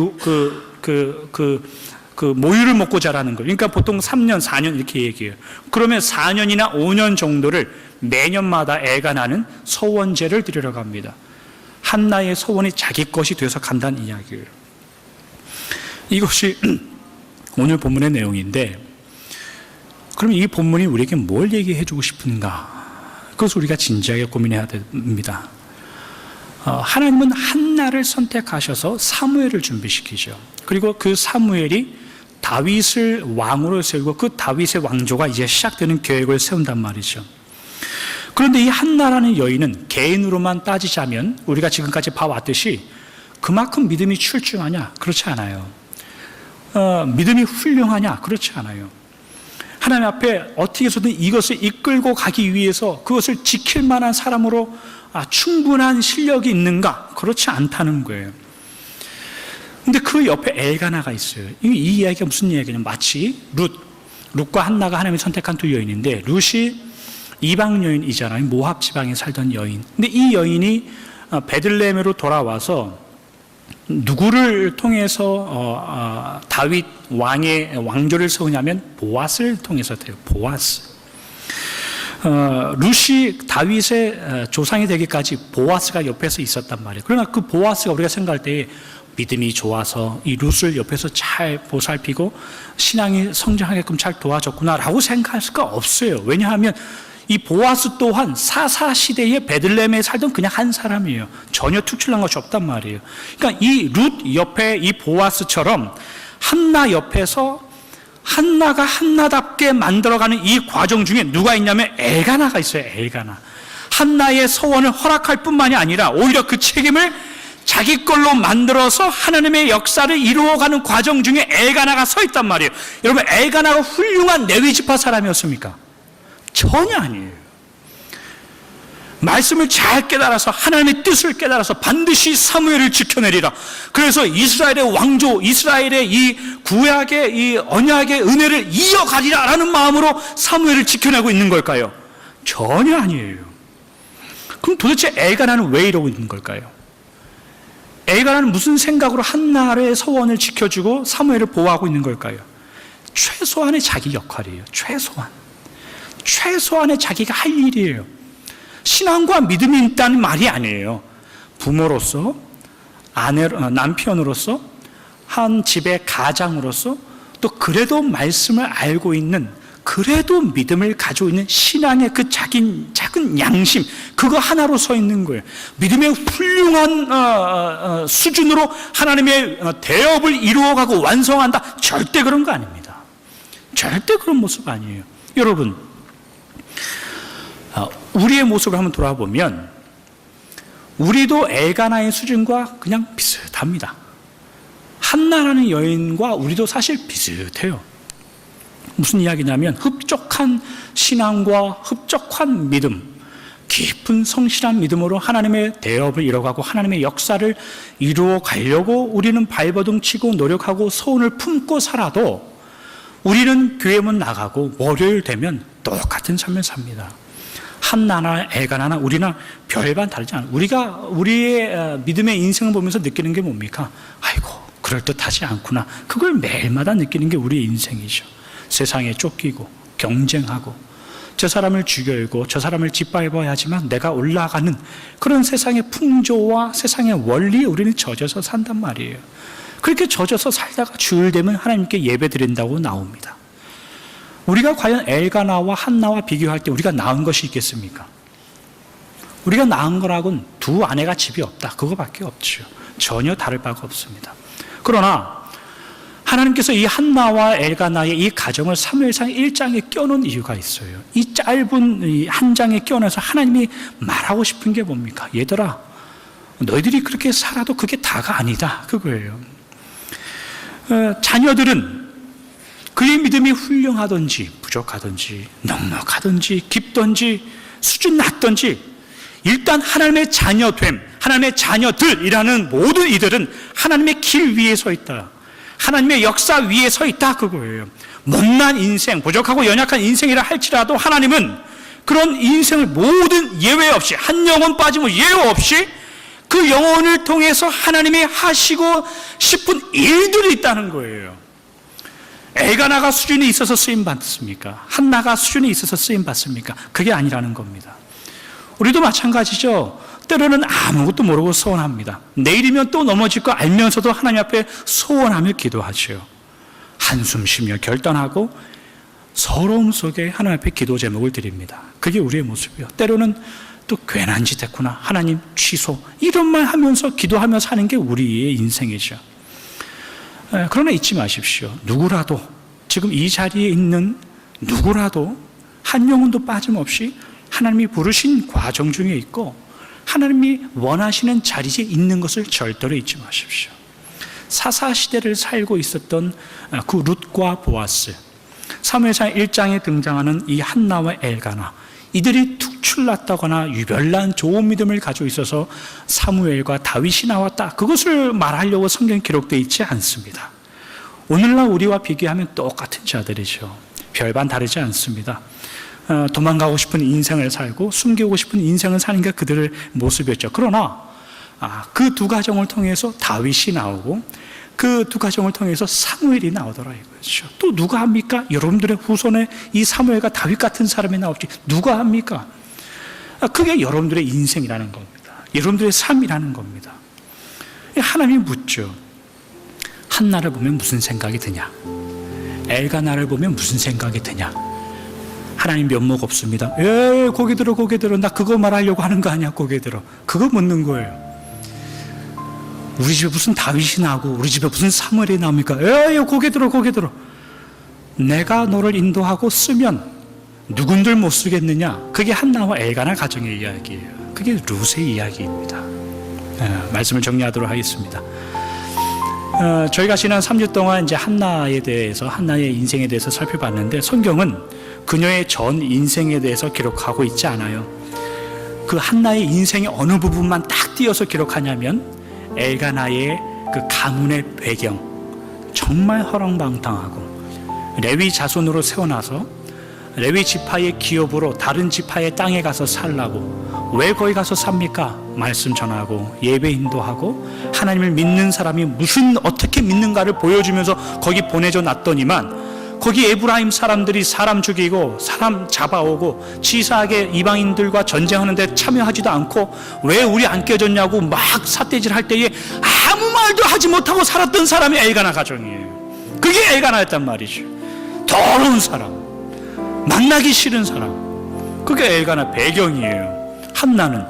모유를 먹고 자라는 거예요. 그러니까 보통 3년, 4년 이렇게 얘기해요. 그러면 4년이나 5년 정도를 매년마다 엘가나는 서원제를 드리러 갑니다. 한나의 서원이 자기 것이 되어서 간다는 이야기예요. 이것이 오늘 본문의 내용인데 그럼 이 본문이 우리에게 뭘 얘기해 주고 싶은가? 그것을 우리가 진지하게 고민해야 됩니다. 하나님은 한나를 선택하셔서 사무엘을 준비시키죠. 그리고 그 사무엘이 다윗을 왕으로 세우고 그 다윗의 왕조가 이제 시작되는 계획을 세운단 말이죠. 그런데 이 한나라는 여인은 개인으로만 따지자면 우리가 지금까지 봐왔듯이 그만큼 믿음이 출중하냐? 그렇지 않아요. 믿음이 훌륭하냐? 그렇지 않아요. 하나님 앞에 어떻게 해서든 이것을 이끌고 가기 위해서 그것을 지킬 만한 사람으로 충분한 실력이 있는가? 그렇지 않다는 거예요. 근데 그 옆에 엘가나가 있어요. 이 이야기가 무슨 이야기냐면 마치 룻과 한나가 하나님이 선택한 두 여인인데 룻이 이방 여인이잖아요. 모압 지방에 살던 여인. 근데 이 여인이 베들레헴으로 돌아와서 누구를 통해서 다윗 왕의 왕조를 세우냐면 보아스를 통해서 돼요. 보아스. 룻이 다윗의 조상이 되기까지 보아스가 옆에서 있었단 말이에요. 그러나 그 보아스가 우리가 생각할 때 믿음이 좋아서 이 룻을 옆에서 잘 보살피고 신앙이 성장하게끔 잘 도와줬구나라고 생각할 수가 없어요. 왜냐하면 이 보아스 또한 사사 시대에 베들레헴에 살던 그냥 한 사람이에요. 전혀 특출난 것이 없단 말이에요. 그러니까 이 룻 옆에 이 보아스처럼 한나 옆에서 한나가 한나답게 만들어가는 이 과정 중에 누가 있냐면 엘가나가 있어요. 엘가나. 한나의 서원을 허락할 뿐만이 아니라 오히려 그 책임을 자기 걸로 만들어서 하나님의 역사를 이루어가는 과정 중에 엘가나가 서 있단 말이에요. 여러분, 엘가나가 훌륭한 레위지파 사람이었습니까? 전혀 아니에요. 말씀을 잘 깨달아서 하나님의 뜻을 깨달아서 반드시 사무엘을 지켜내리라. 그래서 이스라엘의 왕조, 이스라엘의 이 구약의 이 언약의 은혜를 이어가리라라는 마음으로 사무엘을 지켜내고 있는 걸까요? 전혀 아니에요. 그럼 도대체 엘가나는 왜 이러고 있는 걸까요? 엘가나는 무슨 생각으로 한나의 서원을 지켜주고 사무엘을 보호하고 있는 걸까요? 최소한의 자기 역할이에요. 최소한의 자기가 할 일이에요. 신앙과 믿음이 있다는 말이 아니에요. 부모로서, 남편으로서, 한 집의 가장으로서, 또 그래도 말씀을 알고 있는, 그래도 믿음을 가지고 있는 신앙의 그 작은 양심, 그거 하나로 서 있는 거예요. 믿음의 훌륭한 수준으로 하나님의 대업을 이루어가고 완성한다. 절대 그런 거 아닙니다. 절대 그런 모습 아니에요. 여러분, 우리의 모습을 한번 돌아보면 우리도 엘가나의 수준과 그냥 비슷합니다. 한나라는 여인과 우리도 사실 비슷해요. 무슨 이야기냐면 흡족한 신앙과 흡족한 믿음, 깊은 성실한 믿음으로 하나님의 대업을 이뤄가고 하나님의 역사를 이루어 가려고 우리는 발버둥치고 노력하고 소원을 품고 살아도 우리는 교회 문 나가고 월요일 되면 똑같은 삶을 삽니다. 한나나 엘가나나 우리나 별반 다르지 않아요. 우리의 믿음의 인생을 보면서 느끼는 게 뭡니까? 아이고, 그럴듯하지 않구나. 그걸 매일마다 느끼는 게 우리의 인생이죠. 세상에 쫓기고 경쟁하고 저 사람을 죽여야고 저 사람을 짓밟아야 하지만 내가 올라가는 그런 세상의 풍조와 세상의 원리에 우리는 젖어서 산단 말이에요. 그렇게 젖어서 살다가 주일 되면 하나님께 예배 드린다고 나옵니다. 우리가 과연 엘가나와 한나와 비교할 때 우리가 나은 것이 있겠습니까? 우리가 나은 거라고는 두 아내가 집이 없다, 그거밖에 없죠. 전혀 다를 바가 없습니다. 그러나 하나님께서 이 한나와 엘가나의 이 가정을 사무엘상 1장에 껴놓은 이유가 있어요. 이 짧은 이 한 장에 껴넣어서 하나님이 말하고 싶은 게 뭡니까? 얘들아, 너희들이 그렇게 살아도 그게 다가 아니다, 그거예요. 자녀들은 그의 믿음이 훌륭하든지 부족하든지 넉넉하든지 깊든지 수준 낮든지 일단 하나님의 자녀됨, 하나님의 자녀들이라는 모든 이들은 하나님의 길 위에 서 있다, 하나님의 역사 위에 서 있다, 그거예요. 못난 인생, 부족하고 연약한 인생이라 할지라도 하나님은 그런 인생을 모든 예외 없이 한 영혼 빠짐을 예외 없이 그 영혼을 통해서 하나님이 하시고 싶은 일들이 있다는 거예요. 엘가나가 수준이 있어서 쓰임 받습니까? 한나가 수준이 있어서 쓰임 받습니까? 그게 아니라는 겁니다. 우리도 마찬가지죠. 때로는 아무것도 모르고 소원합니다. 내일이면 또 넘어질 거 알면서도 하나님 앞에 소원하며 기도하죠. 한숨 쉬며 결단하고 서러움 속에 하나님 앞에 기도 제목을 드립니다. 그게 우리의 모습이에요. 때로는 또 괜한 짓 했구나, 하나님 취소, 이런 말 하면서 기도하며 사는 게 우리의 인생이죠. 그러나 잊지 마십시오. 누구라도, 지금 이 자리에 있는 누구라도 한 영혼도 빠짐없이 하나님이 부르신 과정 중에 있고 하나님이 원하시는 자리에 있는 것을 절대로 잊지 마십시오. 사사시대를 살고 있었던 그 룻과 보아스, 사무엘상 1장에 등장하는 이 한나와 엘가나, 이들이 특출났다거나 유별난 좋은 믿음을 가지고 있어서 사무엘과 다윗이 나왔다, 그것을 말하려고 성경에 기록되어 있지 않습니다. 오늘날 우리와 비교하면 똑같은 자들이죠. 별반 다르지 않습니다. 도망가고 싶은 인생을 살고 숨기고 싶은 인생을 사는 게 그들의 모습이었죠. 그러나 그 두 가정을 통해서 다윗이 나오고 그 두 가정을 통해서 사무엘이 나오더라 이거죠. 또 누가 합니까? 여러분들의 후손에 이 사무엘과 다윗 같은 사람이 나올지 누가 합니까? 그게 여러분들의 인생이라는 겁니다. 여러분들의 삶이라는 겁니다. 하나님이 묻죠. 한나를 보면 무슨 생각이 드냐? 엘가나를 보면 무슨 생각이 드냐? 하나님 면목 없습니다. 고개 들어, 고개 들어. 나 그거 말하려고 하는 거 아니야, 고개 들어. 그거 묻는 거예요. 우리 집에 무슨 다윗이 나고 우리 집에 무슨 사무엘이 나옵니까? 고개 들어, 고개 들어. 내가 너를 인도하고 쓰면 누군들 못 쓰겠느냐? 그게 한나와 엘가나 가정의 이야기예요. 그게 룻의 이야기입니다. 말씀을 정리하도록 하겠습니다. 저희가 지난 3주 동안 이제 한나에 대해서, 한나의 인생에 대해서 살펴봤는데 성경은 그녀의 전 인생에 대해서 기록하고 있지 않아요. 그 한나의 인생의 어느 부분만 딱 띄어서 기록하냐면 엘가나의 그 가문의 배경, 정말 허랑방탕하고 레위 자손으로 세워놔서 레위 지파의 기업으로 다른 지파의 땅에 가서 살라고. 왜 거기 가서 삽니까? 말씀 전하고 예배 인도하고 하나님을 믿는 사람이 어떻게 믿는가를 보여주면서 거기 보내줘 놨더니만 거기 에브라임 사람들이 사람 죽이고 사람 잡아오고 치사하게 이방인들과 전쟁하는데 참여하지도 않고 왜 우리 안 깨졌냐고 막 삿대질 할 때에 아무 말도 하지 못하고 살았던 사람이 엘가나 가정이에요. 그게 엘가나였단 말이죠. 더러운 사람, 만나기 싫은 사람, 그게 엘가나 배경이에요. 한나는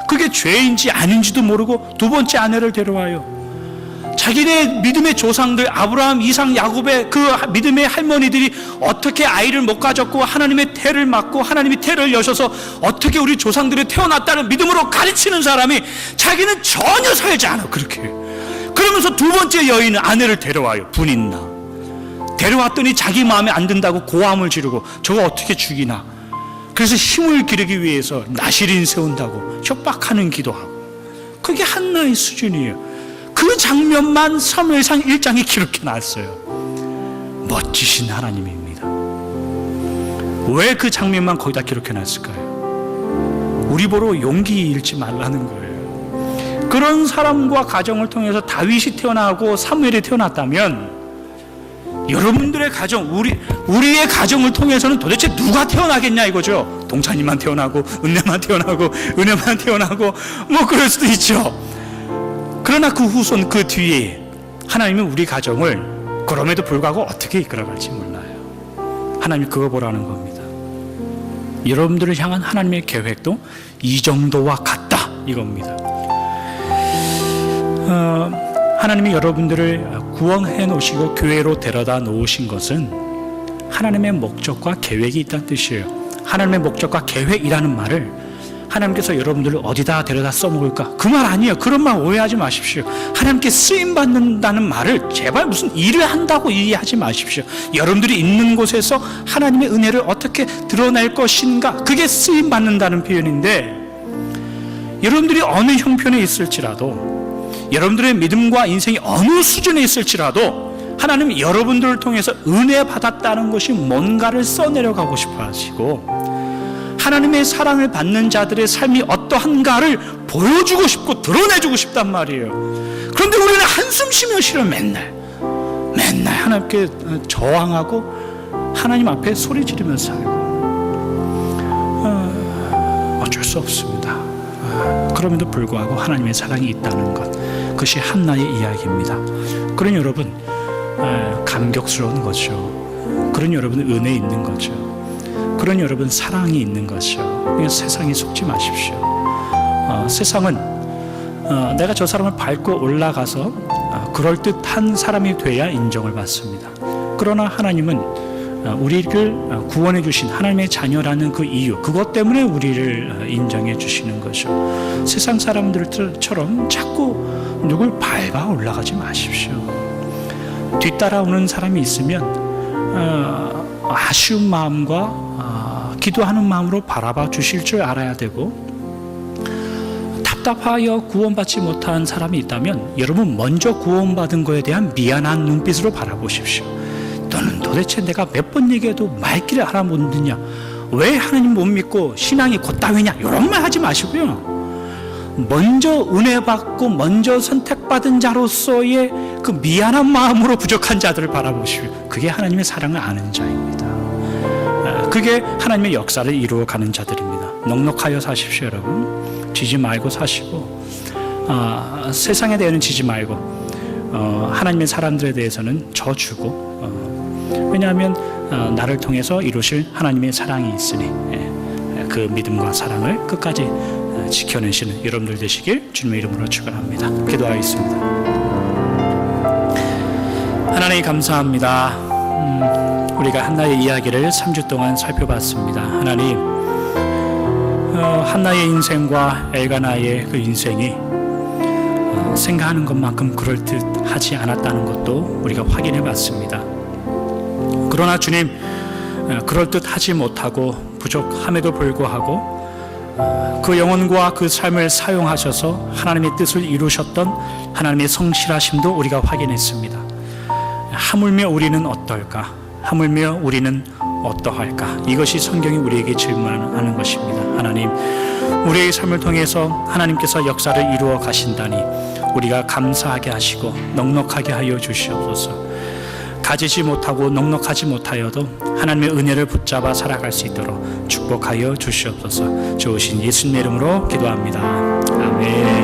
그게 죄인지 아닌지도 모르고 두 번째 아내를 데려와요. 자기네 믿음의 조상들 아브라함, 이삭, 야곱의 그 믿음의 할머니들이 어떻게 아이를 못 가졌고 하나님의 태를 맞고 하나님이 태를 여셔서 어떻게 우리 조상들이 태어났다는 믿음으로 가르치는 사람이 자기는 전혀 살지 않아. 그렇게 그러면서 두 번째 여인은 아내를 데려와요. 분인나 데려왔더니 자기 마음에 안 든다고 고함을 지르고 저거 어떻게 죽이나. 그래서 힘을 기르기 위해서 나실인 세운다고 협박하는 기도하고. 그게 한나의 수준이에요. 그 장면만 사무엘상 1장에 기록해 놨어요. 멋지신 하나님입니다. 왜 그 장면만 거기다 기록해 놨을까요? 우리 보러 용기 잃지 말라는 거예요. 그런 사람과 가정을 통해서 다윗이 태어나고 사무엘이 태어났다면 여러분들의 가정, 우리의 가정을 통해서는 도대체 누가 태어나겠냐 이거죠. 동찬이만 태어나고 은혜만 태어나고 은혜만 태어나고 뭐 그럴 수도 있죠. 그러나 그 후손 그 뒤에 하나님은 우리 가정을 그럼에도 불구하고 어떻게 이끌어갈지 몰라요. 하나님이 그거 보라는 겁니다. 여러분들을 향한 하나님의 계획도 이 정도와 같다 이겁니다. 하나님이 여러분들을 구원해 놓으시고 교회로 데려다 놓으신 것은 하나님의 목적과 계획이 있다는 뜻이에요. 하나님의 목적과 계획이라는 말을 하나님께서 여러분들을 어디다 데려다 써먹을까? 그 말 아니에요. 그런 말 오해하지 마십시오. 하나님께 쓰임받는다는 말을 제발 무슨 일을 한다고 이해하지 마십시오. 여러분들이 있는 곳에서 하나님의 은혜를 어떻게 드러낼 것인가? 그게 쓰임받는다는 표현인데 여러분들이 어느 형편에 있을지라도 여러분들의 믿음과 인생이 어느 수준에 있을지라도 하나님이 여러분들을 통해서 은혜 받았다는 것이 뭔가를 써내려가고 싶어 하시고 하나님의 사랑을 받는 자들의 삶이 어떠한가를 보여주고 싶고 드러내주고 싶단 말이에요. 그런데 우리는 한숨 쉬며 싫어 맨날 하나님께 저항하고 하나님 앞에 소리 지르면서 살고 어쩔 수 없습니다. 그럼에도 불구하고 하나님의 사랑이 있다는 것, 그것이 한나의 이야기입니다. 그런 여러분 감격스러운 거죠. 그런 여러분 은혜 있는 거죠. 그런 여러분 사랑이 있는 거죠. 세상에 속지 마십시오. 세상은 내가 저 사람을 밟고 올라가서 그럴듯한 사람이 돼야 인정을 받습니다. 그러나 하나님은 우리를 구원해 주신 하나님의 자녀라는 그 이유, 그것 때문에 우리를 인정해 주시는 거죠. 세상 사람들처럼 자꾸 누굴 밟아 올라가지 마십시오. 뒤따라오는 사람이 있으면 아쉬운 마음과 기도하는 마음으로 바라봐 주실 줄 알아야 되고, 답답하여 구원받지 못한 사람이 있다면 여러분 먼저 구원받은 거에 대한 미안한 눈빛으로 바라보십시오. 너는 도대체 내가 몇 번 얘기해도 말귀를 알아듣느냐, 왜 하나님 못 믿고 신앙이 곧다위냐, 이런 말 하지 마시고요. 먼저 은혜 받고 먼저 선택받은 자로서의 그 미안한 마음으로 부족한 자들을 바라보시오. 그게 하나님의 사랑을 아는 자입니다. 그게 하나님의 역사를 이루어가는 자들입니다. 넉넉하여 사십시오. 여러분 지지 말고 사시고, 세상에 대해서는 지지 말고 하나님의 사람들에 대해서는 져주고, 왜냐하면 나를 통해서 이루실 하나님의 사랑이 있으니 그 믿음과 사랑을 끝까지 지켜내시는 여러분들 되시길 주님의 이름으로 축원합니다. 기도하겠습니다. 하나님 감사합니다. 우리가 한나의 이야기를 3주 동안 살펴봤습니다. 하나님, 한나의 인생과 엘가나의 그 인생이 생각하는 것만큼 그럴듯하지 않았다는 것도 우리가 확인해 봤습니다. 그러나 주님, 그럴듯하지 못하고 부족함에도 불구하고 그 영혼과 그 삶을 사용하셔서 하나님의 뜻을 이루셨던 하나님의 성실하심도 우리가 확인했습니다. 하물며 우리는 어떨까? 하물며 우리는 어떠할까? 이것이 성경이 우리에게 질문하는 것입니다. 하나님, 우리의 삶을 통해서 하나님께서 역사를 이루어 가신다니 우리가 감사하게 하시고 넉넉하게 하여 주시옵소서. 가지지 못하고 넉넉하지 못하여도 하나님의 은혜를 붙잡아 살아갈 수 있도록 축복하여 주시옵소서. 좋으신 예수님의 이름으로 기도합니다. 아멘.